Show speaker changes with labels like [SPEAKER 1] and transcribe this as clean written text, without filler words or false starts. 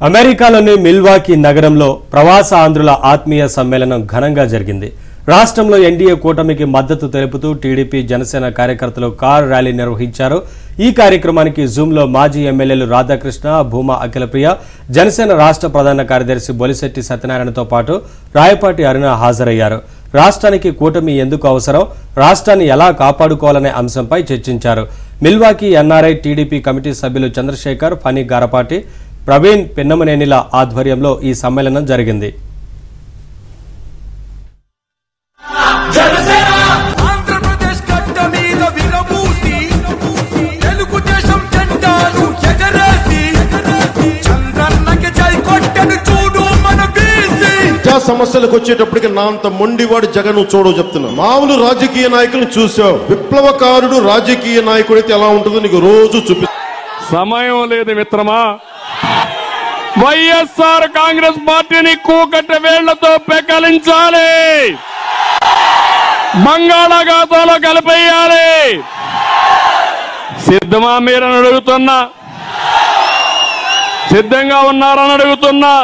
[SPEAKER 1] అమెరికాలోని మిల్వాకీ నగరంలో ప్రవాస ఆంధ్రుల ఆత్మీయ సమ్మేళనం ఘనంగా జరిగింది. రాష్ట్రంలో ఎన్డీఏ కూటమికి మద్దతు తెలుపుతూ టీడీపీ జనసేన కార్యకర్తలు కార్ ర్యాలీ నిర్వహించారు. ఈ కార్యక్రమానికి జూమ్లో మాజీ ఎమ్మెల్యేలు రాధాకృష్ణ, భూమా అఖిలప్రియ, జనసేన రాష్ట్ర ప్రధాన కార్యదర్శి బొలిశెట్టి సత్యనారాయణతో పాటు రాయపాటి అరుణ హాజరయ్యారు. రాష్ట్రానికి కూటమి ఎందుకు అవసరం, రాష్ట్రాన్ని ఎలా కాపాడుకోవాలనే అంశంపై చర్చించారు. మిల్వాకీ ఎన్ఆర్ఐ టీడీపీ కమిటీ సభ్యులు చంద్రశేఖర్, ఫణి గారపాటి, ప్రవీణ్ పిన్నమనేనిల ఆధ్వర్యంలో ఈ సమ్మేళనం జరిగింది.
[SPEAKER 2] సమస్యలకు వచ్చేటప్పటికి నా అంత మొండివాడు జగన్ చూడవు చెప్తున్నా. మామూలు రాజకీయ నాయకులను చూసావు, విప్లవకారుడు రాజకీయ నాయకుడు అయితే ఎలా ఉంటుందో నీకు రోజు చూపి.
[SPEAKER 3] సమయం లేదు మిత్రమా. వైఎస్ఆర్ కాంగ్రెస్ పార్టీని కూకట్ట వేళ్లతో పెకలించాలి, బంగాళాఖాతంలో కలిపేయాలి. సిద్ధమా మీరని అడుగుతున్నా, సిద్ధంగా ఉన్నారని అడుగుతున్నా.